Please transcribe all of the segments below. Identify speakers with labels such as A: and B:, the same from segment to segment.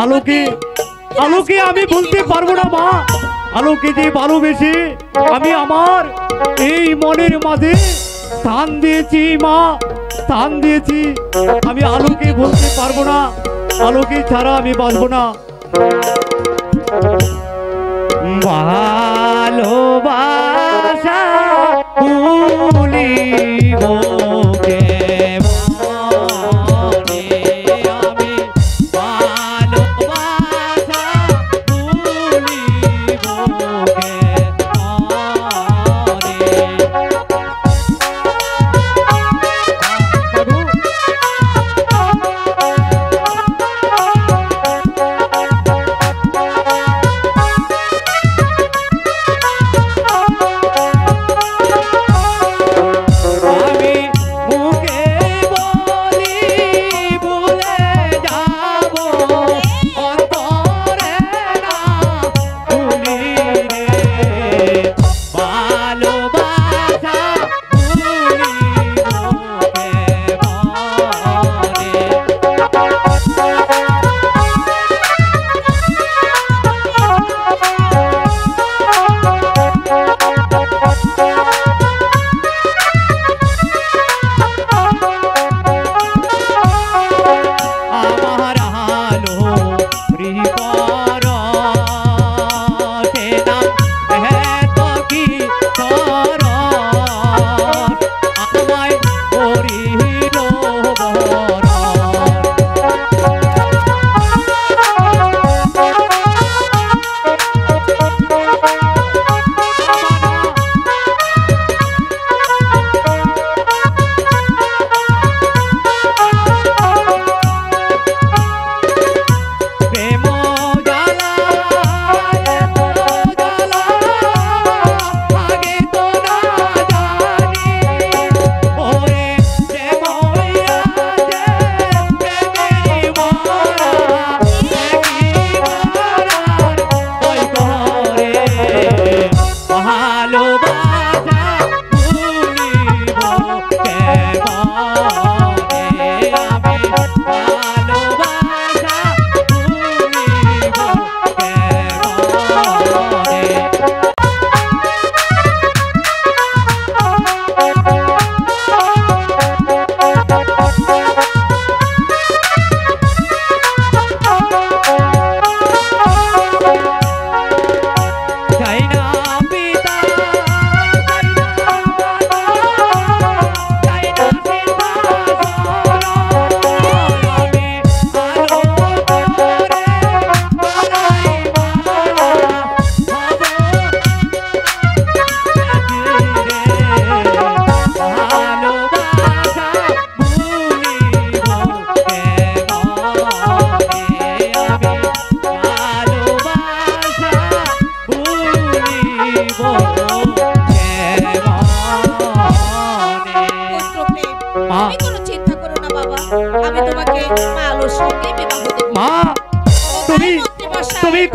A: আলোকে আলোকে আমি বলতে পারবো না মা। আলোকে যে ভালোবেসে আমি আমার এই মনের মাঝে স্থান দিয়েছি মা, স্থান দিয়েছি। আমি আলোকে বলতে পারবো না, আলোকে ছাড়া আমি বাঁচবো না। ভালোবাসা ভুলিব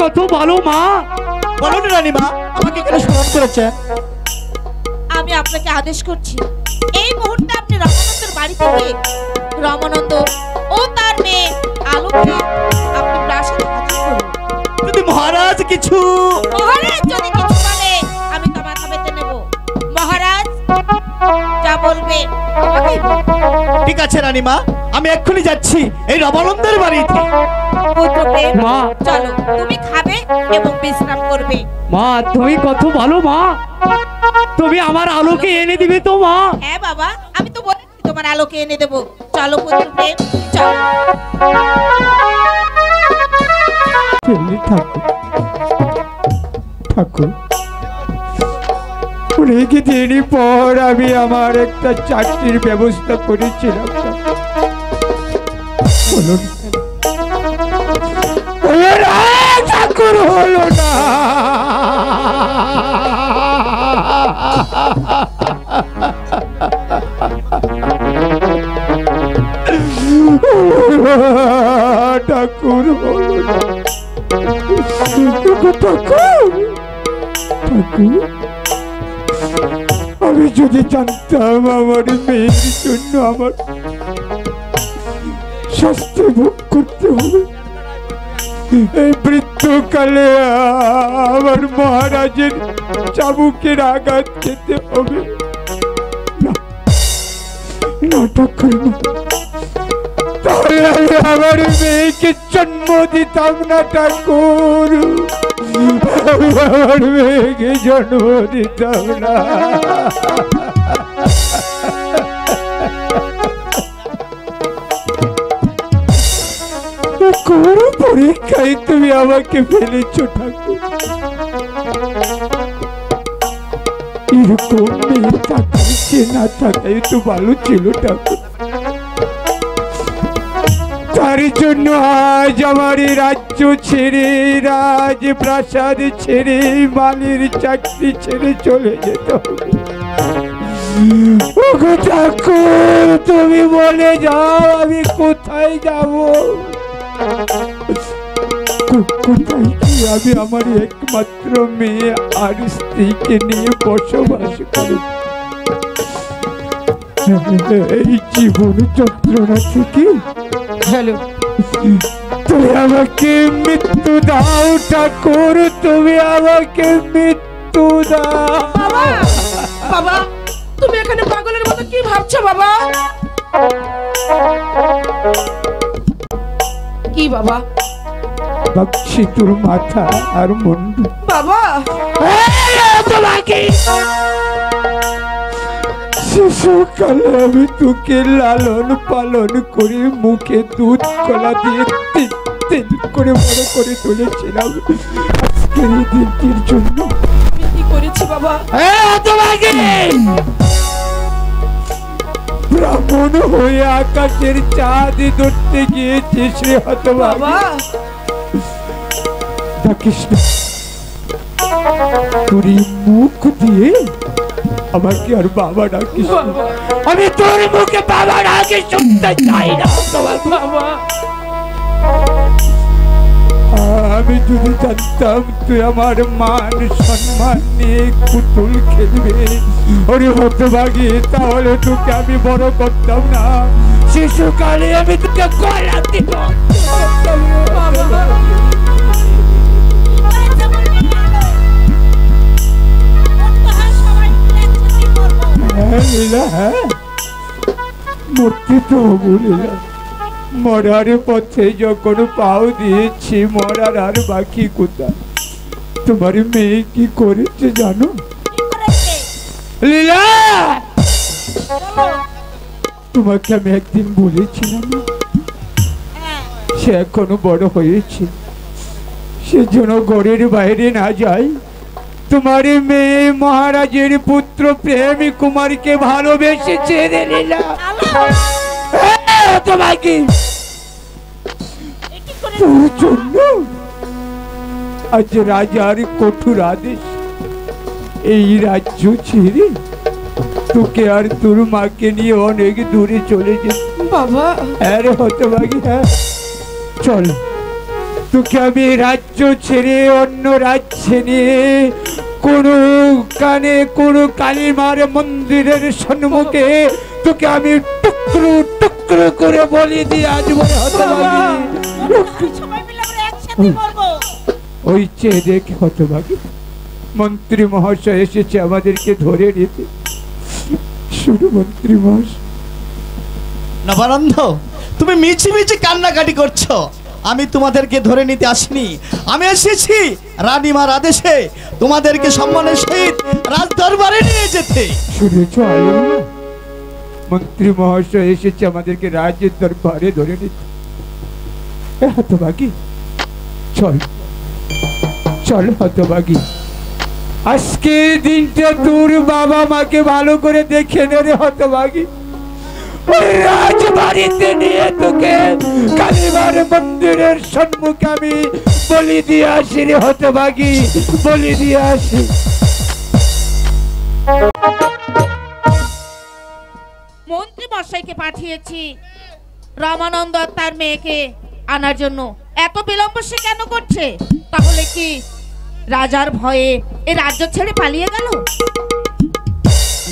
A: কত ভালো মা।
B: বলুন রানীমা, আমাকে কেন স্মরণ করেছেন?
C: আমি আপনাকে আদেশ করছি, এই মুহূর্তে আপনি রমানন্দের বাড়ি থেকে রমানন্দ ও তার মেয়ে আলোকে আপনি প্রাসাদে হাজির করুন।
B: যদি মহারাজ কিছু
C: বলে আমি তো মাথা পেতে নেব। মহারাজ যা বলবে আমাকেই বলবে।
B: ঠিক আছে রানীমা, আমি এক্ষুনি যাচ্ছি এই রমানন্দের বাড়িতে।
C: মা চলো, তুমি খাবে এবং বিশ্রাম করবে।
A: মা তুমি কত ভালো মা, তুমি আমার আলোকে এনে দিবে তো মা?
C: হ্যাঁ বাবা, আমি তো বলেছি তোমার আলোকে এনে দেব। চলো পুত্র প্রেম, চলো।
A: ঠাকুর, অনেক দিন পর আমি আমার একটা চাকরির ব্যবস্থা করেছিলাম, ঠাকুর হলো না। ঠাকুর হলো না। আমি যদি জানতাম আমার মেয়ের জন্য আমার শাস্তি ভোগ করতে হবে,
D: এই মৃত্যুকালে আমার মহারাজের চাবুকের আঘাত খেতে হবে না, নাটক করি না। তাহলে আমি আমার মেয়েকে জন্ম দিতাম না ঠাকুর, আমি আমার মেয়েকে জন্ম দিতাম না। কোন পরীক্ষায় তুমি আমাকে ফেলেছ ঠাকুর? এরকম মেয়ে থাকছে না থাকাই তো ভালো ছিল ঠাকুর। তার জন্য আজ আমার এই রাজ্য ছেড়ে, রাজপ্রাসাদ ছেড়ে, মালির চাকরি ছেড়ে চলে যেতে হবে। ওগো ঠাকুর, তুমি বলে যাও আমি কোথায় যাব? কোথায় কি আমি আমার একমাত্র মেয়ে আর স্ত্রীকে নিয়ে বসবাস করি? এই জীবন যন্ত্রণা থেকে তুমি আমাকে মৃত্যু দাও ঠাকুর, তুমি আমাকে মৃত্যু দাও।
E: বাবা, বাবা, তুমি এখানে পাগলের মতো কি ভাবছো বাবা? কি বাবা?
D: ভাবছি তোর মাথা আর মুন্ডু।
E: বাবা,
D: তোমাকে শিশুকালে আমি তোকে লালন পালন করে মুখে দুধ কলা দিয়ে তিল তিল করে বড় করে তুলেছিলাম। আজকের এই দিনটির জন্য
E: আমি কি করেছি বাবা?
D: তোমাকে ব্রাহ্মণ হয়ে আকাশের চাঁদ ধরতে গিয়েছিস রে হতভাগী।
E: বাবা,
D: ডাকিস না, তোর এই মুখ দিয়ে আমাকে আর বাবা ডাকিস না।
E: বাবা,
D: আমি তোর মুখে বাবা ডাকে শুনতে চাই না।
E: বাবা,
D: আমি যদি জানতাম তুই আমার মান সম্মান নিয়ে পুতুল খেলবে ওরে হতভাগী, তাহলে তোকে আমি বড় করতাম না। শিশুকালে আমি তোকে গলা দিব।
E: বাবা,
D: হ্যাঁ লীলা, হ্যাঁ মূর্তি তো হবু লীলা। মরার পথে যখন পাও দিয়েছি, মরার আর বাকি কোথায়? তোমার মেয়ে কি করেছে জানো লীলা? তোমাকে আমি একদিন বলেছিলাম না, সে এখনো বড় হয়েছে, সেজন্য ঘরের বাইরে না যায়। তোমার মেয়ে মহারাজের পুত্র প্রেমী কুমারকে ভালোবেসেছে রে লীলা। তোমাকে তোর জন্য আজ রাজার কঠোর আদেশ, এই রাজ্য ছেড়ে তোকে আর তোর মাকে নিয়ে অনেক দূরে চলে যেতে।
E: বাবা,
D: আরে হতভাগী, হ্যাঁ চল, তোকে আমি রাজ্য ছেড়ে অন্য রাজ্যে নিয়ে কোনো কানে কোনো কালীমার মন্দিরের সম্মুখে তোকে আমি টুকরো টুকরো করে বলি দিয়ে আসবো। ওই চেয়ে দেখে হতভাগী, মন্ত্রী মহাশয় এসেছে আমাদেরকে ধরে নিতে। শুধু মন্ত্রী মহাশয়।
B: নবানন্দ, তুমি মিছি মিছি কান্নাকাটি করছো। আমি তোমাদেরকে ধরে নিতে আসিনি, আমি এসেছি রানীমার আদেশে তোমাদেরকে সম্মানের সহিত রাজদরবারে নিয়ে যেতে।
D: শুনেছ আলো, মন্ত্রী মহাশয় এসেছে আমাদেরকে রাজ্যের দরবারে ধরে নিতে। হতভাগী চল চল হতভাগী, আজকে দিনটা তোর বাবা মাকে ভালো করে দেখে নে রে হতভাগী। রাজবাড়িতে নিয়ে তোকে কালীমার মন্দিরের সম্মুখে আমি বলি দিয়ে আসি রে হতভাগী, বলি দিয়ে আসি।
C: মন্ত্রী মশাইকে পাঠিয়েছি রামানন্দ আর তার মেয়েকে আনার জন্য। এত বিলম্ব সে কেন করছে? তাহলে কি রাজার ভয়ে এই রাজ্য ছেড়ে পালিয়ে গেল?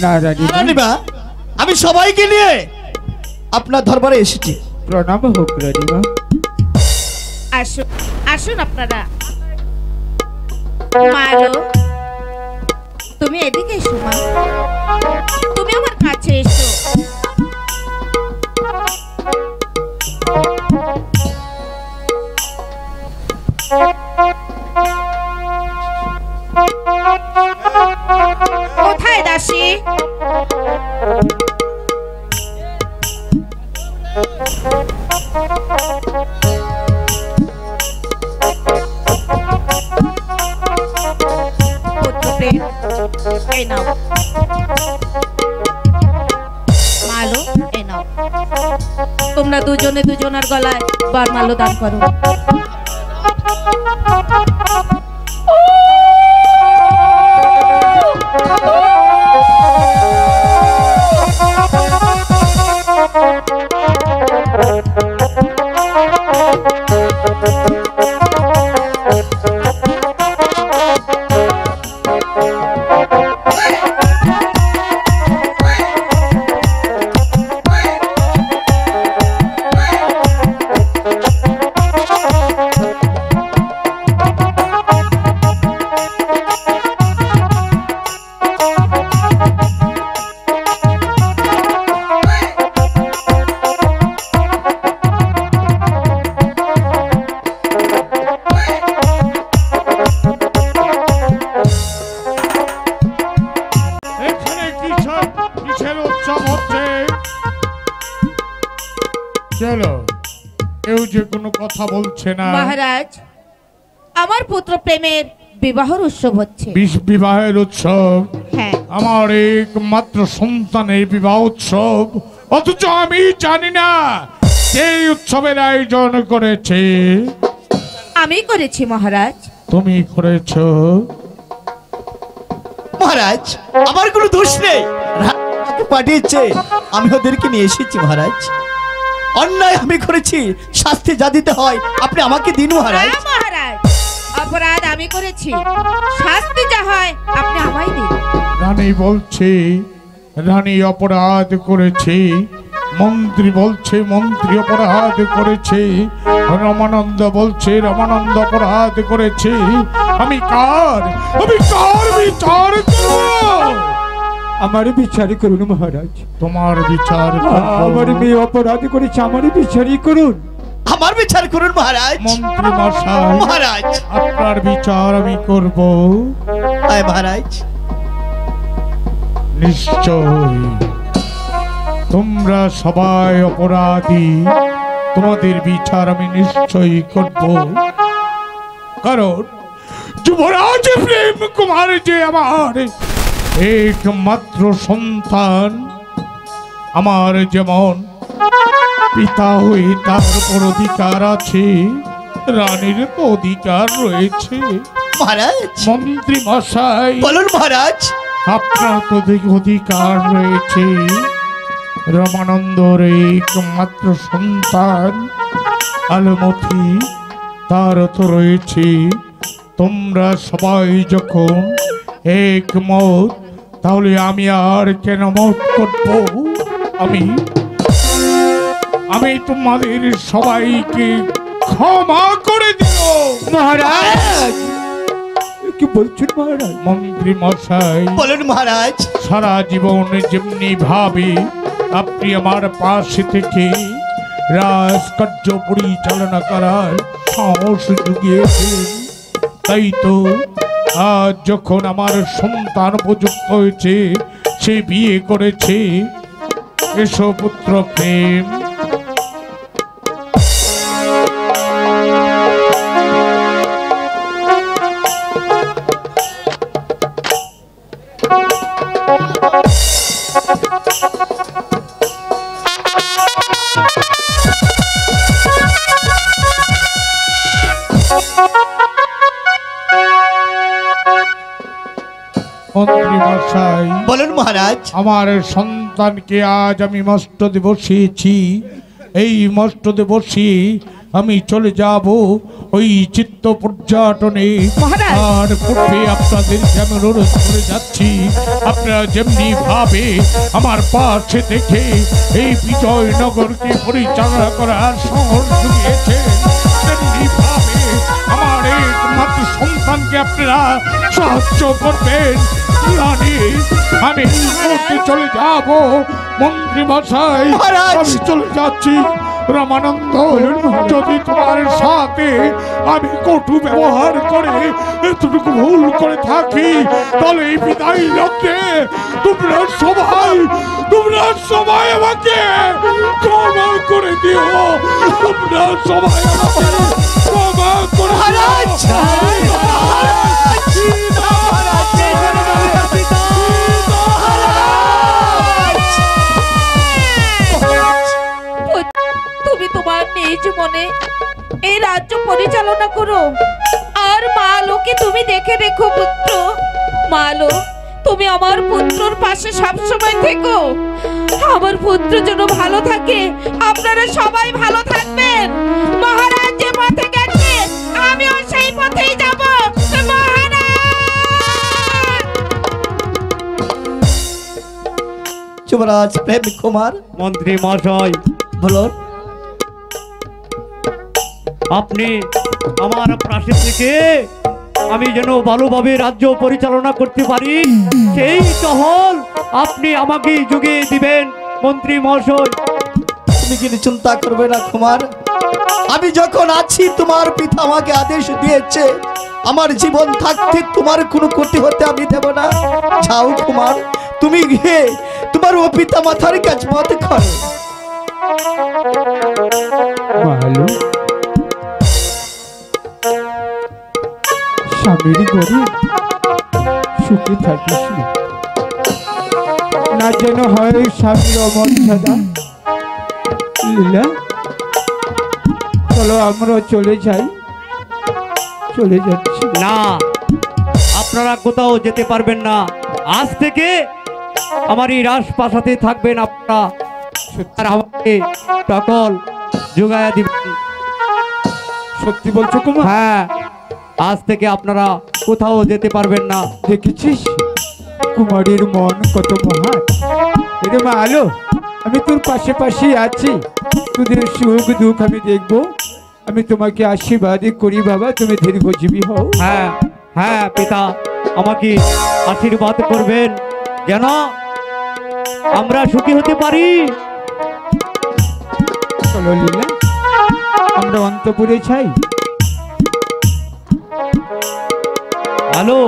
D: না রানী,
B: রানীমা, আমি সবাইকে নিয়ে আপনার দরবারে এসেছি।
D: প্রণাম হোক রানীমা।
C: আসুন আসুন আপনারা। মালো, তুমি এদিকে এসো মা, তুমি আমার কাছে এসো। কোথায় দাসী? পুত্রপ্রেম, এই নাও। মালো, এই নাও। তোমরা দুজনে দুজনের গলায় বরমাল্য দান করো।
F: চলো, কেউ যে কোনো কথা বলছে না।
C: মহারাজ, আমার পুত্র প্রেমের বিবাহের উৎসব হচ্ছে।
F: বিবাহের উৎসব?
C: হ্যাঁ।
F: আমার একমাত্র সন্তানের বিবাহ উৎসব, অথচ আমি জানি না সেই উৎসবের আয়োজন করেছে।
C: আমি করেছি মহারাজ।
F: তুমি করেছো?
B: মহারাজ, আমার কোনো দোষ নেই, রাজাকে পাঠিয়েছে, আমি ওদেরকে নিয়ে এসেছি মহারাজ। অন্যায় আমি করেছি, শাস্তি যা দিতে হয় আপনি আমাকে দিন মহারাজ।
C: হ্যাঁ মহারাজ, অপরাধ আমি করেছি, শাস্তি যা হয় আপনি আমায় দিন।
F: রানী বলছে রানী অপরাধ করেছে, মন্ত্রী বলছে মন্ত্রী অপরাধ করেছে, রমানন্দ বলছে রমানন্দ অপরাধ করেছে। আমি কার বিচার করব?
D: আমার বিচার করুন মহারাজ।
F: তোমার বিচার?
D: আমার মেয়ে অপরাধ করেছে, আমার বিচারই করুন।
B: আমার বিচার করুন মহারাজ।
F: মন্ত্রী মশাই,
B: মহারাজ
F: আপনার বিচার আমি করব।
B: আয় মহারাজ।
F: নিশ্চয় তোমরা সবাই অপরাধী, তোমাদের বিচার আমি নিশ্চয়ই করব। কারণ যুবরাজ প্রেম কুমার যে আমার একমাত্র সন্তান, আমার যেমন পিতা হয়ে তার উপর অধিকার আছে, রানীর তো অধিকার রয়েছে।
B: মহারাজ
F: মন্ত্রী মশাই,
B: বলুন মহারাজ।
F: আপনার তো অধিকার রয়েছে, রমানন্দর একমাত্র সন্তান আলমতি, তার তো রয়েছে। তোমরা সবাই যখন একমত, তাহলে আমি আর কেন মত করব? আমি তোমাদের সবাইকে ক্ষমা করে দিল।
D: মহারাজ কি বলছেন মহারাজ?
F: মন্ত্রী মশাই,
B: বলুন মহারাজ।
F: সারা জীবন যেমনি ভাবে আপনি আমার পাশে থেকে রাজকার্য পরিচালনা করার সাহস জুগিয়েছিলেন, তাই তো আজ যখন আমার সন্তান উপযুক্ত হয়েছে, সে বিয়ে করেছে, এসো পুত্র প্রেম। মন্ত্রী মশাই,
B: বলুন মহারাজ।
F: আমার সন্তানকে আজ আমি মস্তদে বসিয়েছি, এই মস্তদে বসিয়ে আমি চলে যাব ওই চিত্ত পর্যটনে। আর পূর্বে আপনাদেরকে আমি অনুরোধ করে যাচ্ছি, আপনারা যেমনি ভাবে আমার পাশে থেকে এই বিজয়নগরকে পরিচালনা করার সাহস জুগিয়েছেন, তেমনি আপনারা সাহায্য করবেন। রানী, আমি চলে যাব। মন্ত্রী মশাই,
B: মহারাজ!
F: আমি চলে যাচ্ছি। রামানন্দ, যদি তোমার সাথে আমি কটু ব্যবহার করে এতটুকু ভুল করে থাকি, তাহলে এই বিদায় লগ্নে তোমরা সবাই আমাকে ক্ষমা করে দিও। তোমরা সবাই আমাকে ক্ষমা করে
B: মহারাজ!
C: তুমি তোমার নিজ মনে এই রাজ্য পরিচালনা করো, আর মা লোকে তুমি দেখে রেখো পুত্র। মা লো, তুমি আমার পুত্রর পাশে সবসময় থেকো। আমার পুত্র যেন ভালো থাকে, আপনারা সবাই ভালো থাকবেন। মহারাজ যে পথে গেছে আমিও সেই পথেই যাব।
B: যুবরাজ প্রেমিক কুমার,
A: মন্ত্রী মহাশয়,
B: বলুন।
A: আপনি আমার প্রাসাদ থেকে আমি যেন ভালোভাবে রাজ্য পরিচালনা করতে পারি, সেই টহল আপনি আমাকে যুগিয়ে দিবেন মন্ত্রী মহাশয়।
B: তুমি কিন্তু চিন্তা করবে না কুমার, আমি যখন আছি তোমার পিতা আমাকে আদেশ দিয়েছে, আমার জীবন থাকতে তোমার কোনো ক্ষতি হতে আমি দেব না। যাও কুমার, তুমি গিয়ে তোমার ও পিতা মাতার কাজ মত করো।
D: ভালো স্বামীর ঘরে সুখে থাকিস না, না যেন হয় স্বামীর অমর্যাদা। লীলা, চলো আমরা চলে যাই। চলে যাচ্ছি।
A: না, আপনারা কোথাও যেতে পারবেন না। আজ থেকে আমার এই রাজপ্রাসাদে থাকবেন আপনারা, আর আমাকে সকল যোগায়া দিবেন।
D: সত্যি বলছো কুমার?
A: হ্যাঁ, আজ থেকে আপনারা কোথাও যেতে পারবেন না।
D: দেখেছিস কুমারীর মন কত মহান। এরে মা আলো, আমি তোর পাশে পাশে আছি, তোদের সুখ দুঃখ আমি দেখবো। আমি তোমাকে আশীর্বাদ করি বাবা, তুমি দীর্ঘজীবী হও।
A: হ্যাঁ হ্যাঁ পিতা, আমাকে আশীর্বাদ করবেন যেন আমরা সুখী হতে পারি।
D: চলো লীলা, আমরা অন্তপুরে চাই।
A: হ্যালো,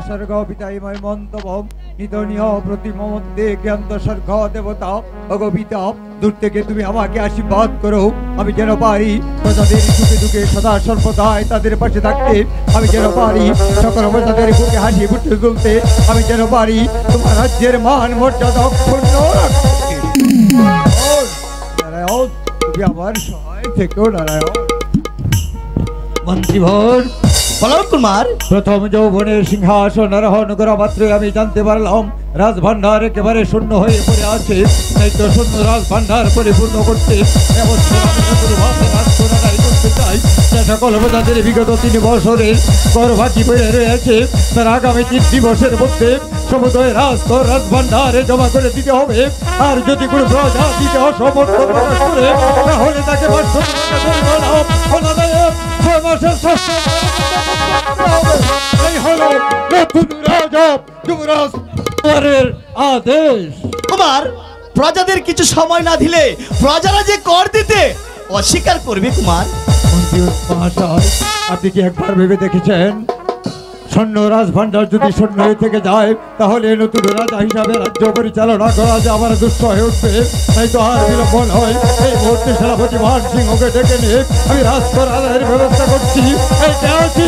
G: স্বর্গ পিতাময় মন্তভম নিদনীয় প্রতিমধ্যে জ্ঞান্ত স্বর্গ দেবতা ভগবিতা, দূর থেকে তুমি আমাকে আশীর্বাদ করো। আমি যেন পারি প্রজাদের সুখে দুঃখে সদা সর্বদাই তাদের পাশে থাকতে। আমি যেন পারি সকল প্রজাদের বুকে হাসি ফুটে তুলতে। আমি যেন পারি তোমার রাজ্যের মান মর্যাদা অক্ষুণ্ণ রাখতে। নারায়ণ, তুমি আমার সহায় থেকো নারায়ণ। মন্ত্রীভর,
B: বলো কুমার।
G: প্রথম যৌবনের সিংহাসন আরোহণ করা মাত্রই আমি জানতে পারলাম রাজভান্ডার একেবারে শূন্য হয়ে পড়ে আছে। তাই তো শূন্য রাজভান্ডার পরিপূর্ণ করতে এবছর আমি নতুনভাবে রাজকন্যায় করতে চাই। যে সকল প্রজাদের বিগত 3 বছরের কর বাকি পড়ে রয়েছে, তার আগামী 3 দিবসের মধ্যে সমুদয় রাজকর রাজভান্ডারে জমা করে দিতে হবে। আর যদি কোনো প্রজা দিতে অসমর্থ প্রকাশ করে, তাহলে তাকে 500 টাকা জরিমানা অনাদায়ে 6 মাসের শাস্তি। এই হলো নতুন রাজা যুবরাজ কুমারের আদেশ।
B: কুমার, প্রজাদের কিছু সময় না দিলে প্রজারা যে কর দিতে অস্বীকার করবে কুমার।
G: মন্ত্রী মহাশয়, আপনি কি একবার ভেবে দেখেছেন সৈন্য রাজভান্ডার যদি শূন্য হয়ে থেকে যায়, তাহলে নতুন রাজা হিসাবে রাজ্য পরিচালনা করা যে আমার দুঃস্থ হয়ে উঠবে। তাই তো আর বিলম্ব হয়, এই মুহূর্তে সেনাপতি মান সিংহকে ডেকে নিয়ে আমি রাজকর আদায়ের ব্যবস্থা করছি। এই আছি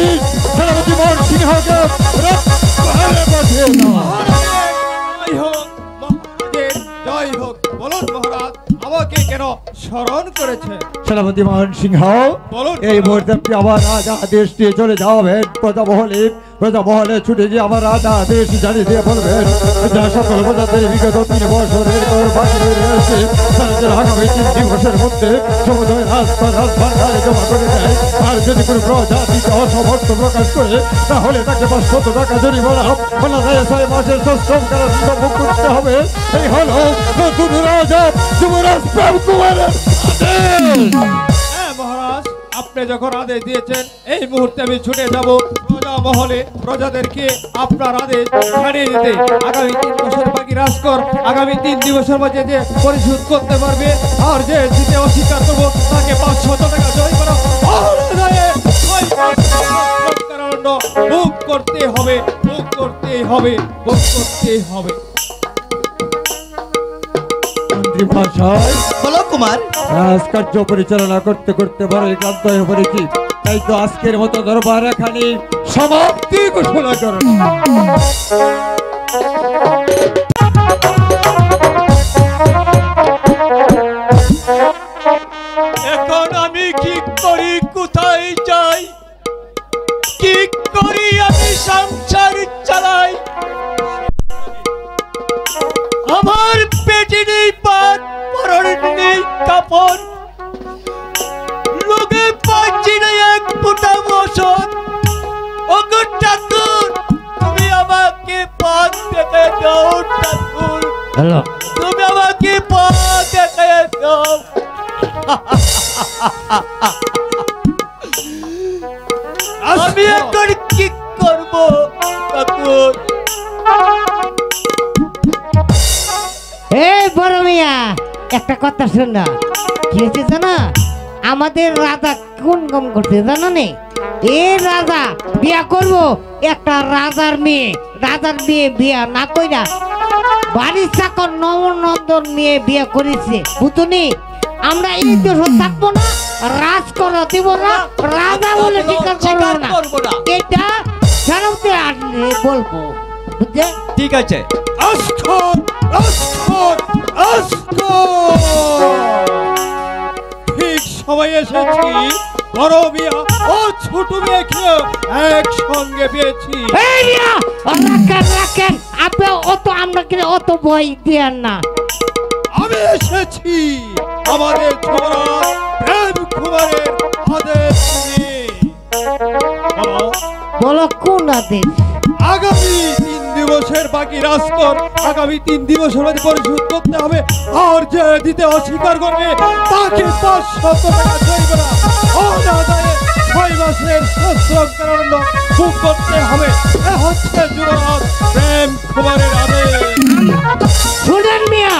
G: সেনাপতি মান সিংহকে রাজকোষে পাঠিয়ে দাও।
H: জয় হোক। বলুন মহারাজ, আমাকে কেন স্মরণ করেছে?
G: সেনাপতি মোহন সিংহ, এই মুহূর্তে আপনি আমার রাজা আদেশ দিয়ে চলে যাবেন প্রজামহলে। প্রজামহলে ছুটে গিয়ে আমার রাজা আদেশ জানিয়ে দিয়ে বলবেন যা সকল প্রজাদের বিগত 3 বছরের কর বাকি রয়েছে তাদের আগামী 3 দিবসের মধ্যে সমুদয় রাজভান্ডারে জমা করে দেয়। আর যদি কোনো প্রজা দিতে অসমর্থ প্রকাশ করে তাহলে তাকে 500 টাকা জরিমানা বলা যায় 6 মাসের সশ্রম কারাদণ্ড ভোগ করতে হবে। এই হলো নতুন রাজা যুবরাজ প্রেম কুমারের আদেশ।
H: হ্যাঁ মহারাজ, আপনি যখন আদেশ দিয়েছেন এই মুহূর্তে আমি ছুটে যাব প্রজা মহলে প্রজাদেরকে আপনার আদেশ ছাড়িয়ে দিতে। আগামী 3 বছর বাকি রাজকর আগামী 3 দিবসের মধ্যে যে পরিশোধ করতে পারবে আর যে দিতে অস্বীকার করবো তাকে 500 টাকা জরিমানা ভোগ করতে হবে, ভোগ করতে হবে, ভোগ করতে হবে।
G: ভাষায়
B: বলো কুমার।
G: রাজকার্য পরিচালনা করতে করতে বড় ক্লান্ত হয়ে পড়েছি, তাই তো আজকের মতো দরবার এখানে সমাপ্তি ঘোষণা করেন।
H: এখন আমি কি করি, কোথায় যাই, কি করি আমি সংসার চালাই? আমার পেটে নেই পাত, পরনে নেই কাপড়, লোকে পাচ্ছি না এক ফোঁটা ওষুধ। ওগো ঠাকুর, তুমি আমাকে পাত দেখে দাও ঠাকুর, তুমি আমাকে পাত দেখে দাও। আমি এখন কি করব ঠাকুর?
I: এই বড় মিয়া, একটা কথা শোন না, কি হয়েছে জানো? আমাদের রাজা কোন কম করছে জানো নে? এই রাজা বিয়া করব একটা রাজার মেয়ে, রাজার মেয়ে বিয়া না কইরা বাড়ির চাকর নবনন্দন মেয়ে বিয়া করেছে, বুঝুনি? আমরা এই দেশ থাকবো না, রাজ করা দিব না, রাজা বলে স্বীকার করবো না। এটা জানাতে আসলে বলবো, বুঝছে?
H: ঠিক আছে। ঠিক সময় এসেছি, বড় মিয়া ও ছোট মেয়েকে একসঙ্গে পেয়েছি।
I: এই মিয়া, রাখেন রাখেন, আপনি অত আমরা অত ভয় দিয়েন না।
H: আমি এসেছি আমাদের যুবরাজ প্রেম কুমারের আদেশ নিয়ে।
I: বলো কোন আদেশ?
H: আগামী 3 দিবসের বাকি রাজকর আগামী 3 দিবসের মধ্যে পরিশোধ করতে হবে, আর যে দিতে অস্বীকার করবে তাকে 500 টাকা জরিমানা অনাদায়ে 6 মাসের সশ্রম কারাদণ্ড ভোগ করতে হবে। এ হচ্ছে যুবরাজ প্রেম কুমারের আদেশ।
I: শুনেন মিয়া,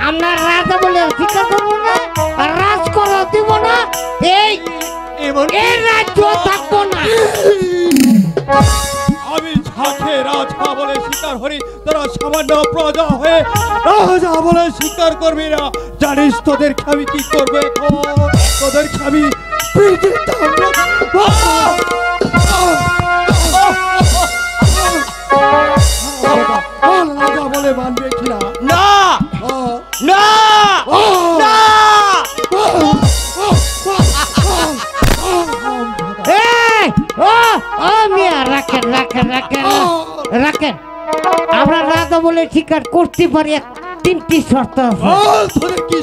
I: আমরা রাজা বলে স্বীকার করবো না, রাজ করা দিব না, এই রাজ্য থাকবো না।
H: আমি ঝাঁকে রাজা বলে স্বীকার করি, তোরা সামান্য প্রজা হয়ে রাজা বলে স্বীকার করবি না। জানিস তোদেরকে আমি কি করবো এখন? তোদেরকে আমি রাজা বলে মানবে কিনা?
B: না না না,
I: এই ও মিয়া, রাখেন রাখেন রাখেন রাখেন, আমরা রাজা বলে স্বীকার করতে পারি, 3টি শর্ত আছে।
H: তোদের কি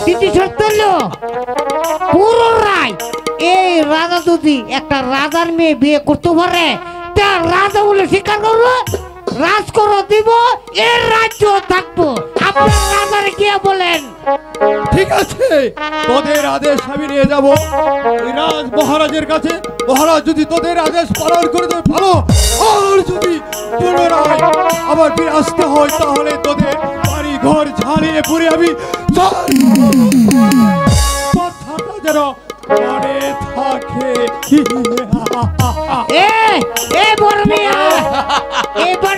I: 3টি শর্ত হলো, পুরো রায় এই রাজা যদি একটা রাজার মেয়ে বিয়ে করতে পারে তা রাজা বলে স্বীকার করবো, রাজ করো দিব, এর রাজ্য থাকবো। আপনার রাজার গিয়ে বলেন।
H: ঠিক আছে, তোদের আদেশ আমি নিয়ে যাব ওই রাজ মহারাজের কাছে। মহারাজ যদি তোদের আদেশ পালন করে দেয় ভালো, আর যদি পুনরায় আবার ফিরে আসতে হয় তাহলে তোদের বাড়ি ঘর ঝাড়িয়ে পুরে আমি কথাটা যেন মনে থাকে।
I: এ বড় মিয়া, এবার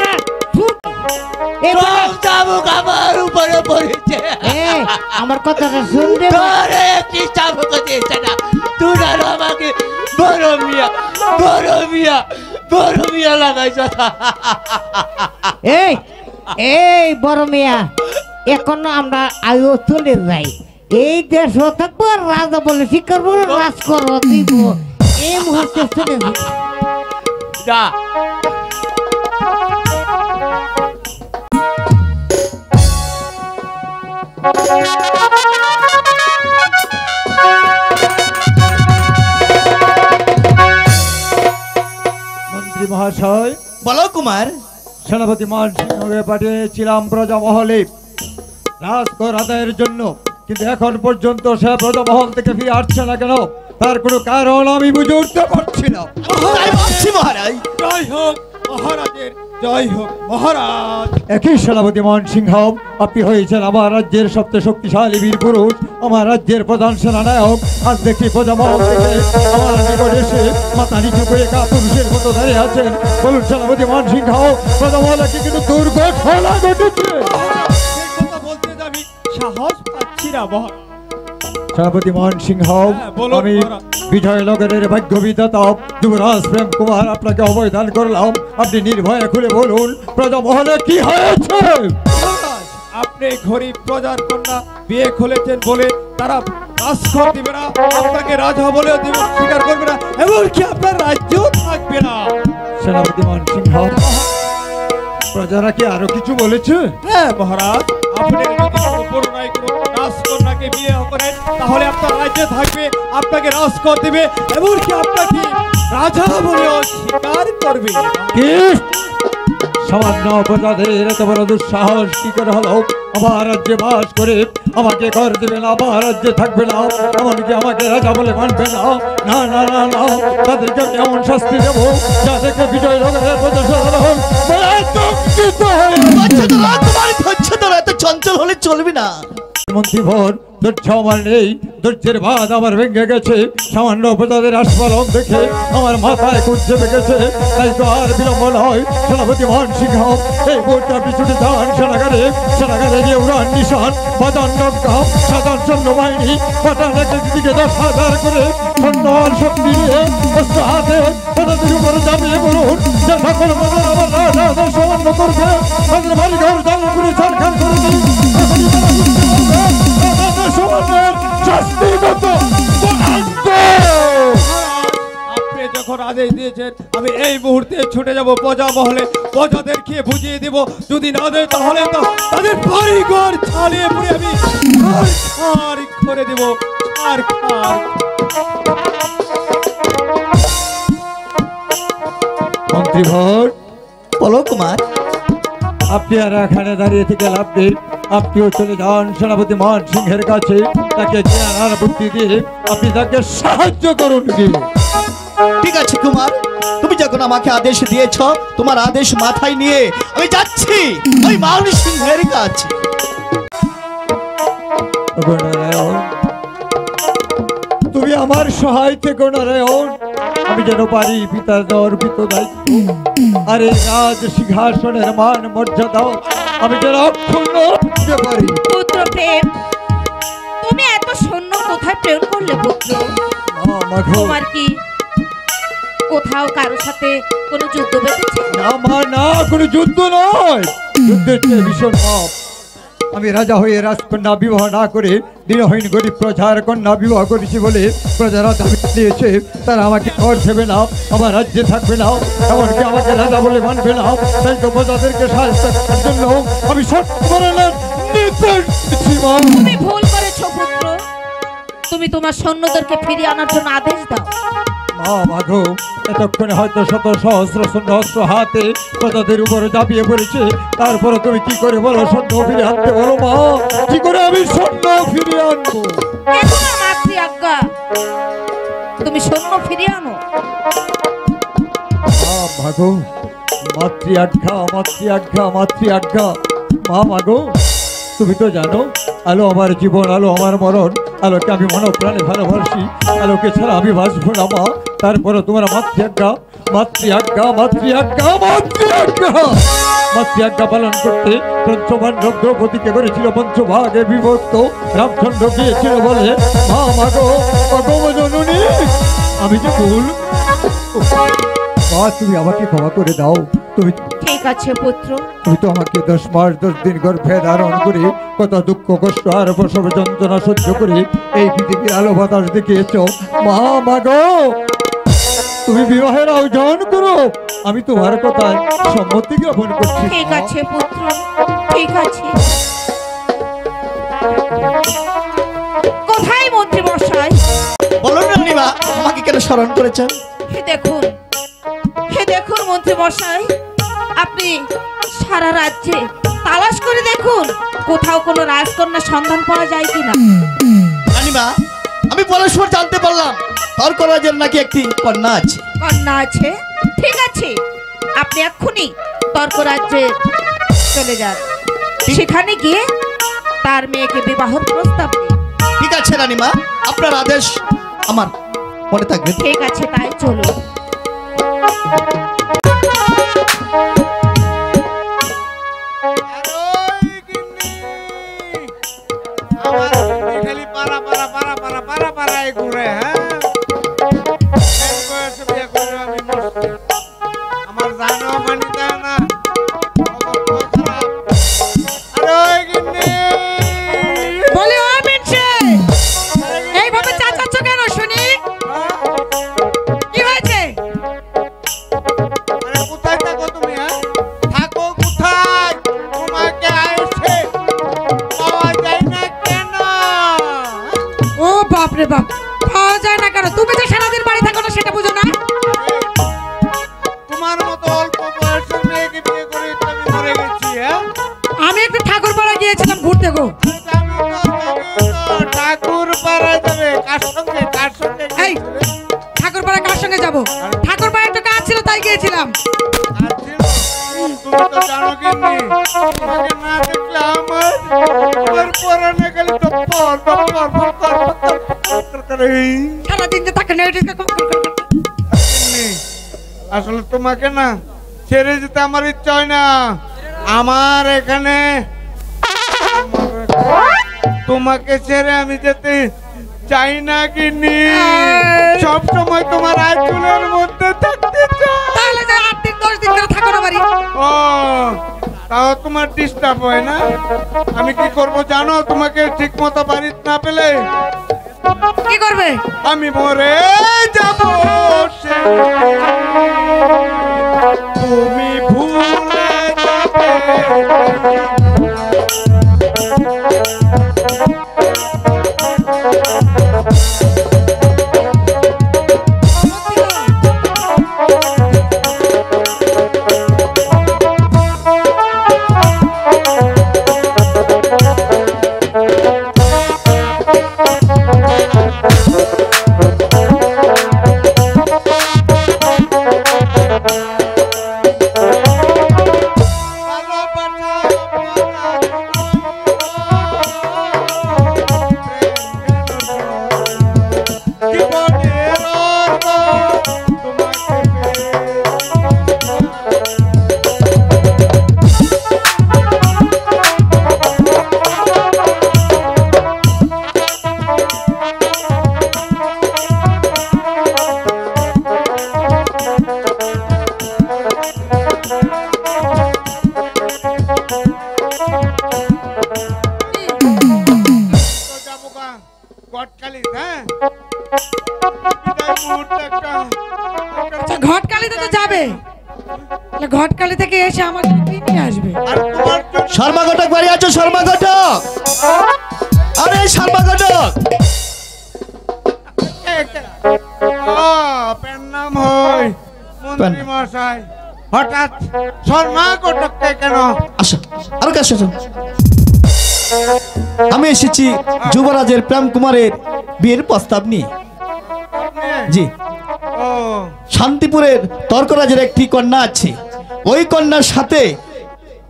B: আমার উপরে পড়েছে।
I: আমার কথাটা শুনবে?
B: কি চাবুক দিয়েছে না, তুই আমাকে বড় মিয়া বড় মিয়া বড় মিয়া লাগাইছ।
I: এই বড় মিয়া, এখনো আমরা আয়ো চলে যাই, এই দেশ থাকবো আর রাজা বলে শিকার বলে রাজ করো দিব এই মুহূর্তে চলে
A: যা
G: মন্ত্রী মহাশয়,
B: বলো কুমার।
G: সেনাপতি মান সিংহকে পাঠিয়েছিলাম ব্রজমহলে রাজকর আদায়ের জন্য, কিন্তু এখন পর্যন্ত সে ব্রজমহল থেকে ফিরে আসছে না কেন? তার কোনো কারণ আমি বুঝে উঠতে পারছি না।
B: মহারাজ
H: জয় হোক মহারাজের, জয় হোক মহারাজ।
G: একই সেনাপতি মান সিংহ, আপনি হয়েছেন আমার রাজ্যের সবচেয়ে শক্তিশালী বীর পুরুষ, আমার রাজ্যের প্রধান সেনানায়ক। আজ দেখি ব্রজমহল থেকে আমার নিকট এসে মাথা নিচু করে কাপুরুষের মতো দাঁড়িয়ে আছেন। বলুন সেনাপতি মান সিংহ, ব্রজমহলে কি কিন্তু দুর্ঘটনা ঘটেছে?
H: সেই কথা বলতে যে আমি সাহস পাচ্ছি না মহারাজ।
G: সেনাপতি মান সিংহ,
H: বলুন
G: আমি
H: মহারাজ।
G: বিজয়নগরের ভাগ্য বিধাতা যুবরাজ প্রেম কুমার আপনাকে অবদান করলাম। আপনি নির্ভয়ে খুলে বলুন ব্রজমহলে কি হয়েছে?
H: মহারাজ, আপনি গরিব প্রজার কন্যা বিয়ে খুলেছেন বলে তারা রাজকর দিবে না, আপনাকে রাজা বলেও দিবে স্বীকার করবে না, এমনকি আপনার রাজ্যও থাকবে না।
G: সেনাপতি মান সিংহ, প্রজারা কি আরো কিছু বলেছে?
H: হ্যাঁ মহারাজ, আপনি যদি কোনো পরিণয় কোনো রাজকন্যাকে বিয়ে করেন তাহলে আপনার রাজ্যে থাকবে, আপনাকে রাজকর দিবে, এমনকি আপনাকে রাজা বলেও স্বীকার করবে।
G: কি সামান্য প্রজাদের এত বড় দুঃসাহস কি করে হলো? আমার রাজ্যে বাস করে আমাকে ঘর দেবে না, আমার রাজ্যে থাকবে না, এমনকি আমাকে রাজা বলে মানবে না। না না না না, তাদেরকে আমি এমন শাস্তি দেবো যাদেরকে বিজয়নগরের প্রজাসাধারণ
B: এত চঞ্চল হলে চলবে না।
G: মন্ত্রীভর ধৈর্য আমার নেই, ধৈর্যের বাদ আমার ভেঙে গেছে। সামান্য প্রজাদের আস্ফালন দেখে আমার মাথায় খুঁজ চেপে গেছে। তাই তো আর বিলম্ব নয়, সেনাপতি মান সিংহ, এই মুহূর্তে আপনি ছুটে যান সেনাগারে। সেনাগারে গিয়ে উড়ান নিশান বাজান নৌকা সাধারণ সৈন্যবাহিনী পাঠান দিকে 10,000 করে সৈন্যর শক্তি নিয়ে অস্ত্র হাতে প্রজাদের উপরে চাপিয়ে বলুন যে সকল প্রজার আমার রাজা সামান্য করবে, তাদের বাড়ি ঘর জ্বালা করে ছাড়খান করে দিন।
H: আপনি যখন আদেশ দিয়েছেন আমি এই মুহূর্তে ছুটে যাব প্রজা মহলে, প্রজাদেরকে বুঝিয়ে দিব, যদি না দেয় তাহলে তো তাদের বাড়ি ঘর ছাড়িয়ে পড়ে আমি ছাড় করে দেব।
G: মন্ত্রীভর,
B: বলো কুমার।
G: আপনি আর এখানে দাঁড়িয়ে থেকে লাভ নেই, আপনিও চলে যান সেনাপতি মান সিংহের কাছে। তাকে জ্ঞান বুদ্ধি দিয়ে আপনি তাকে সাহায্য করুন।
B: ঠিক আছে কুমার, তুমি যখন আমাকে আদেশ দিয়েছ, তোমার আদেশ মাথায় নিয়ে আমি যাচ্ছি ওই মান সিংহের কাছে।
G: নারায়ণ, তুমি আমার সহায় থেকো নারায়ণ। আমি যেন পারি পিতার অর্পিত দায়িত্ব আর এই রাজ সিংহাসনের মান মর্যাদা আমি যেন অক্ষুণ্ণ রাখতে পারি।
C: পুত্র প্রেম, তুমি এত সৈন্য কোথায় প্রেরণ করলে পুত্র? তোমার কি কোথাও কারোর সাথে কোনো যুদ্ধ বেঁধেছে?
G: না মা, না, কোনো যুদ্ধ নয়, যুদ্ধের চেয়ে ভীষণ পাপ। আমি রাজা হয়ে রাজকন্যা বিবাহ না করে দিনহীন গরিব প্রজার কন্যা বিবাহ করেছি বলে প্রজারা দাবি দিয়েছে তারা আমাকে ঘর দেবে না, আমার রাজ্যে থাকবে না, এমনকি আমাকে রাজা বলে মানবে না। তাই তো প্রজাদেরকে সাহায্য করার জন্য আমি
C: তুমি ভুল করেছো পুত্র, তুমি তোমার সৈন্যদেরকে ফিরিয়ে আনার জন্য আদেশ দাও।
G: মা মাগো, এতক্ষণে হয়তো শত সহস্র সৈন্য অস্ত্র হাতে প্রজাদের উপরে ঝাঁপিয়ে পড়েছে, তারপরে তুমি কি করে বলো সৈন্য ফিরে আনতে? বলো মা, কি করে আমি সৈন্য ফিরিয়ে আনবো?
C: তোমার মাতৃ আজ্ঞা, তুমি সৈন্য ফিরিয়ে আনো।
G: মাগো, মাতৃ আজ্ঞা, মাতৃ আজ্ঞা, মাতৃ আজ্ঞা। মা মাগো, তুমি তো জানো আলো আমার জীবন, আলো আমার মরণ, আলোকে আমি মন প্রাণে ভালোবাসি, আলোকে ছাড়া আমি বাঁচবো না মা। তারপরে তোমার মাতৃ আজ্ঞা, মাতৃ আজ্ঞা, মাতৃ আজ্ঞা, মাতৃ আজ্ঞা, মাতৃ আজ্ঞা পালন করতে পঞ্চপাণ্ডব দ্রৌপদীকে করেছিল পঞ্চভাগে বিভক্ত। রামচন্দ্র গিয়েছিল বলে মা মাগো, অগম জননী, আমি যে ভুল, মা তুমি আমাকে ক্ষমা করে দাও। তুমি
C: ঠিক আছে পুত্র।
G: তুমি তো আমাকে 10 মাস 10 দিন গর্ভে ধারণ করে কত দুঃখ কষ্ট আর প্রসব যন্ত্রণা সহ্য করে এই পৃথিবীর আলো বাতাস দেখিয়েছ। মা মাগো, তুমি বিবাহের আয়োজন করো, আমি তোমার কথায় সম্মতি জ্ঞাপন করছি।
C: ঠিক আছে পুত্র, ঠিক আছে। কোথায় মন্ত্রী মশাই?
B: বলুন রানীমা, আমাকে কেন স্মরণ করেছেন?
C: হে দেখুন মন্ত্রী মশাই, আপনি সারা রাজ্যে তালাশ করে দেখুন কোথাও কোনো রাজকন্যার সন্ধান পাওয়া যায় কিনা।
B: রানীমা, আমি পরস্পর জানতে পারলাম তর্করাজের নাকি একটি কন্যা আছে।
C: কন্যা আছে? ঠিক আছে, আপনি এক্ষুনি তর্করাজ্যে চলে যান, সেখানে গিয়ে তার মেয়েকে বিবাহের প্রস্তাব দিন।
B: ঠিক আছে রানীমা, আপনার আদেশ আমার মনে থাকবে।
C: ঠিক আছে, তাই চলুন।
H: খালি পারা পারা পারা পারা পারা পারায় ঘুরে। হ্যাঁ, আমার জানো মানি দেয় না।
E: বলে ও মিনছে, এইভাবে চাচাচ্ছ কেন শুনি? কি হয়েছে?
H: কোথায় থাকো তুমি? হ্যাঁ, থাকো কোথায়? তোমাকে আসে পাওয়া যায় না কেন?
E: ও বাপ রে বাপ, পাওয়া যায় না কেন? তুমি যে সারাদিন বাড়ি থাকো না সেটা বুঝো না?
H: তোমার মতো অল্প বয়সের মেয়েকে বিয়ে করে আমি মরে গেছি। হ্যাঁ,
E: আমি একটু ঠাকুরপাড়া গিয়েছিলাম ঘুরতে গো।
H: ঠাকুর পাড়া যাবে কার সঙ্গে? কার সঙ্গে?
E: এই ঠাকুরপাড়া কার সঙ্গে যাব? ঠাকুরপাড়া একটা কাজ ছিল তাই গিয়েছিলাম।
H: তুমি তো জানো কি তোমাকে না দেখলে আমার পরানে খালি টপ্পর টপ্পর টপ্পর করে।
E: সারাদিন যে তাকে
H: আসলে তোমাকে না ছেড়ে যেতে আমার ইচ্ছা হয় না। আমার এখানে তোমাকে ছেড়ে আমি যেতে চাই না কিনি। সব সময় তোমার আঁচলের মধ্যে থাকতে চাই।
E: তাহলে যে 8 দিন 10 দিন করে থাকো না বাড়ি।
H: ও, তাও তোমার ডিস্টার্ব হয় না? আমি কি করব জানো? তোমাকে ঠিক মতো বাড়িতে না পেলে
E: কি করবে?
H: আমি মরে যাব। তুমি ভুলে যাবে।
E: ঘটকালিতে তো যাবে, ঘটকালি থেকে এসে আমার কি নিয়ে আসবে?
B: শর্মাঘটক বাড়ি আছো? শর্মাঘটক, আরে শর্মাঘটক।
H: নাম হয় মন্ত্রী মশাই, হঠাৎ শর্মাঘটককে কেন?
B: আসো, আর কাছে আসো। আমি এসেছি যুবরাজের প্রেম কুমারের বিয়ের প্রস্তাব নিয়ে। জি, শান্তিপুরের তর্করাজের একটি কন্যা আছে, ওই কন্যার সাথে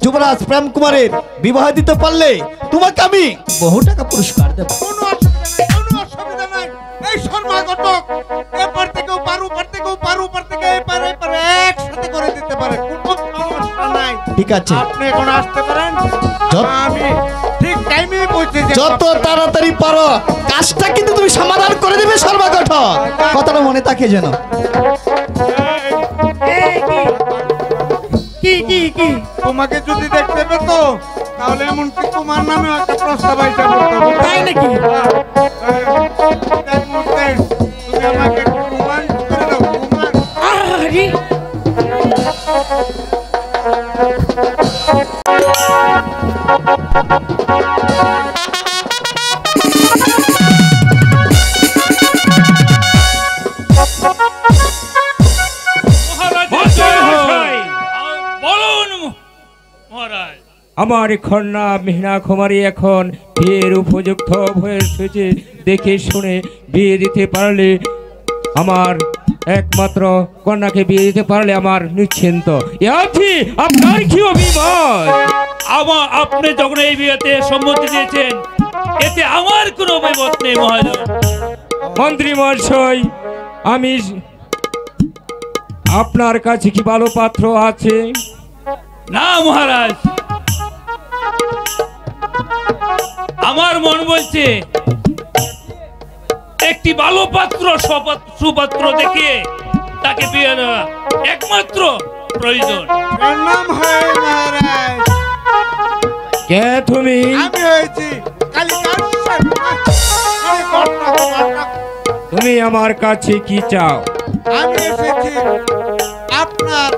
B: যুবরাজ প্রেম কুমারের বিবাহ দিতে পারলে তোমাকে আমি বহু টাকা পুরস্কার দেব।
H: কোনো অসুবিধা নাই। এই শর্মাঘটক এপার থেকেও পারু, পার থেকেও পারু, পার থেকে এপারে এপারে একসাথে করে দিতে পারে, কোনো সমস্যা নাই।
B: ঠিক আছে,
H: আপনি এখন আসতে পারেন। আমি ঠিক টাইমে পৌঁছে যাব।
B: যত তাড়াতাড়ি পারো কাজটা কিন্তু তুমি সমাধান করে দিবে শর্মাঘটক, কথাটা মনে থাকে যেন।
E: কি?
H: তোমাকে যদি দেখতে পেত তাহলে এমনকি তোমার নামে একটা প্রস্তাব আইসা করতে হবে।
E: তাই নাকি?
H: এক মুহূর্তে তুমি আমাকে প্রমাণ করে দাও, প্রমাণ।
E: আরে
D: আমার কন্যা মেহনা কুমারী এখন বিয়ের উপযুক্ত হয়ে এসেছে, দেখে শুনে বিয়ে দিতে পারলে আমার একমাত্র কন্যাকে বিয়ে দিতে পারলে আমার নিশ্চিন্ত। আপনার কি অভিমত?
J: আপনি যখন এই বিয়েতে সম্মতি দিয়েছেন এতে আমার কোনো অভিমত নেই মহারাজ।
D: মন্ত্রী মহাশয়, আমি আপনার কাছে কি ভালো পাত্র আছে?
J: না মহারাজ, আমার মন বলছে একটি ভালো পাত্র সুপাত্র দেখে তাকে বিয়ে দেওয়া একমাত্র প্রয়োজন।
H: প্রণাম হয় মহারাজ।
D: কে তুমি?
H: আমি হয়েছি কালিদাস শর্মা।
D: তুমি আমার কাছে কি চাও?
H: আমি এসেছি আপনার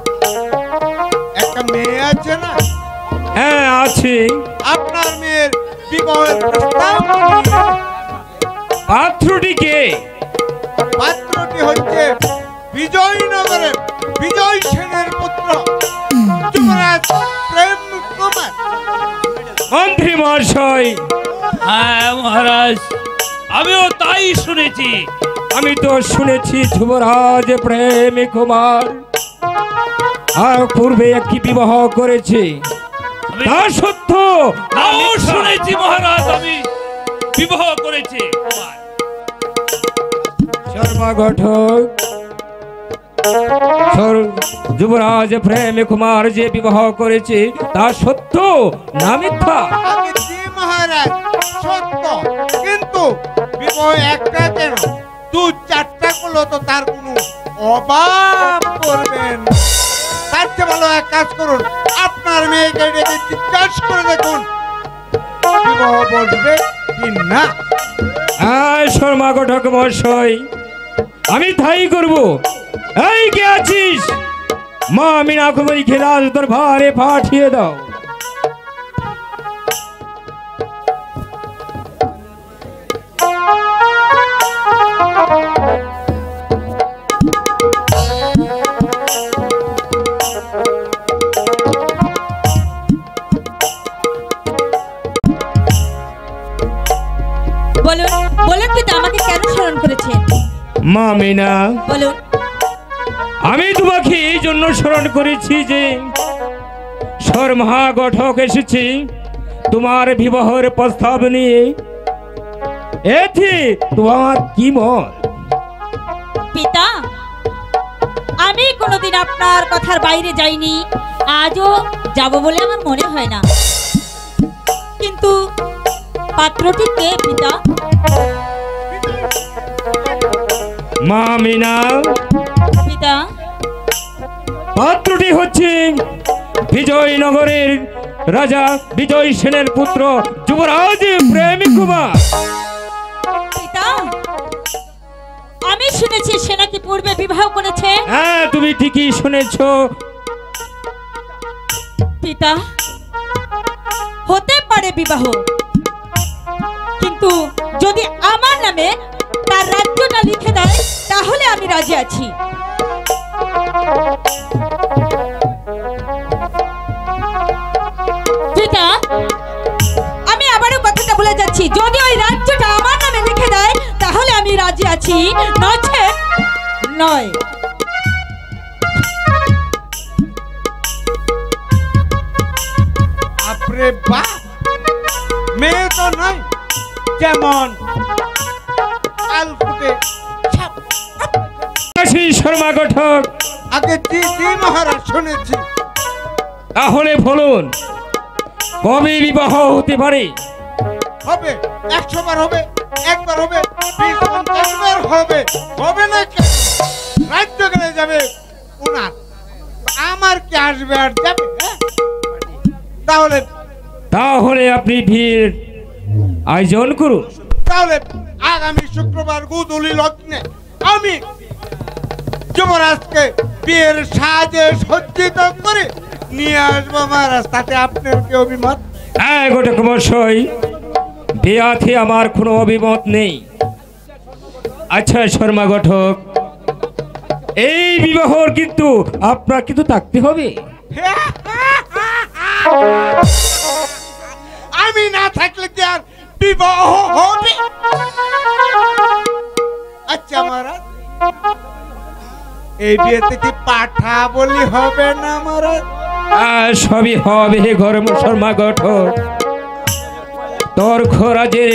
H: একটা মেয়ে আছে না?
D: হ্যাঁ আছে।
H: আপনার মেয়ের বিবাহের প্রস্তাব নিয়ে।
D: পাত্রটি কে?
H: পাত্রটি হচ্ছে বিজয়নগরের বিজয় সেনের পুত্র যুবরাজ প্রেম কুমার।
D: মন্ত্রী মহাশয়,
J: হ্যাঁ মহারাজ, আমিও তাই শুনেছি।
D: আমি তো শুনেছি যুবরাজ প্রেম কুমার আর পূর্বে একটি বিবাহ করেছে, তা সত্য?
J: তাও শুনেছি মহারাজ, আমি বিবাহ করেছি।
D: শর্মা ঘটক, যুবরাজ প্রেম কুমার যে বিবাহ করেছে তা সত্য না মিথ্যা?
H: আমি জি মহারাজ, সত্য। কিন্তু বিবাহ একটা কেন, দু চারটা করলো তো তার কোনো অভাব করবেন। তার চেয়ে ভালো এক কাজ করুন, আপনার মেয়েকে ডেকে জিজ্ঞাসা করে দেখুন বিবাহ বসবে কি না।
D: শর্মা ঘটক মহাশয়, আমি তাই করবো। এই কে আছিস? মা মিনা কুমারী খেলাস দরবারে পাঠিয়ে দাও।
C: বলুন বলুন পিতা, আমাকে কেন স্মরণ করেছেন?
D: মা মিনা,
C: বলুন।
D: আমি তোমাকে এই জন্য স্মরণ করেছি যে শর্মা ঘটক এসেছি তোমার বিবাহের প্রস্তাব নিয়ে। এতে তোমার কি মত?
C: পিতা, আমি কোনোদিন আপনার কথার বাইরে যাইনি, আজও যাব বলে আমার মনে হয় না। কিন্তু পাত্রটি কে পিতা?
D: মা মিনা,
C: পিতা,
D: পাত্রটি হচ্ছে বিজয়নগরের রাজা বিজয় সেনের পুত্র যুবরাজ প্রেম কুমার।
C: পিতা, আমি শুনেছি সে নাকি পূর্বে বিবাহ করেছে।
D: হ্যাঁ, তুমি ঠিকই শুনেছ।
C: পিতা, হতে পারে বিবাহ, কিন্তু যদি আমার নামে তার রাজ্যটা লিখে দেয় তাহলে আমি রাজি আছি। পিতা, আমি আবারও কথাটা বলে যাচ্ছি, যদি ওই রাজ্যটা আমার নামে লিখে দেয় তাহলে আমি রাজি আছি, নচে নয়।
H: আপরে বাপ, মেয়ে তো নয় যেমন কাল ফুটে
D: শর্মা ঘটক,
H: আগে জি জি মহারাজ শুনেছি।
D: তাহলে বলুন কবে বিবাহ হতে পারে?
H: হবে 100 বার হবে, একবার হবে, 20-50 বার হবে, হবে না কেন? রাজ্য গেলে যাবে উনার, আমার কি আসবে আর যাবে? তাহলে
D: তাহলে আপনি ভিড় আয়োজন করুন।
H: তাহলে আগামী শুক্রবার গোধূলি লগ্নে আমি যুবরাজকে বিয়ের সাজে সজ্জিত করে নিয়ে আসবো মহারাজ, তাতে আপনার কি অভিমত?
D: হ্যাঁ ঘটক মশাই, বিয়াতে আমার কোনো অভিমত নেই। আচ্ছা শর্মা ঘটক, এই বিবাহর কিন্তু আপনার কিন্তু থাকতে হবে।
H: আমি না থাকলে কি আর বিবাহ হবে? আচ্ছা মহারাজ, এই বিয়েতে কি পাঠা বলি হবে না মহারাজ?
D: সবই হবে ঘর শর্মা ঘটক। তোর খোরাজের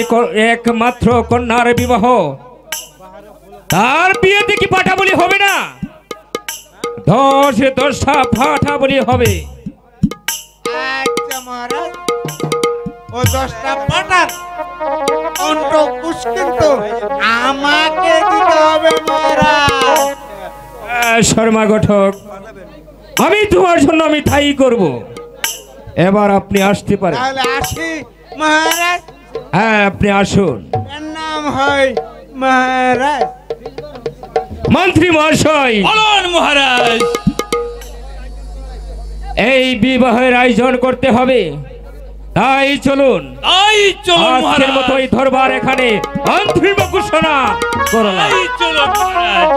D: একমাত্র কন্যার বিবাহ, তার বিয়েতে কি পাঠা বলি হবে না? 10টা পাঠা বলি হবে।
H: আচ্ছা মহারাজ, ও 10টা পাঠার অন্ডকুশ কিন্তু আমাকে দিতে হবে মহারাজ।
D: শর্মা ঘটক, আমি তোমার জন্য আমি তাই করব। এবার আপনি আসতে পারেন।
H: তাহলে আসি মহারাজ।
D: হ্যাঁ আপনি আসুন।
H: এর নাম হয় মহারাজ।
D: মন্ত্রী মহাশয়,
J: বলুন মহারাজ।
D: এই বিবাহের আয়োজন করতে হবে, তাই চলুন।
J: তাই চলুন
D: আজকের মতো এই দরবার এখানে অন্তিম ঘোষণা করলাম।
J: তাই চলুন মহারাজ।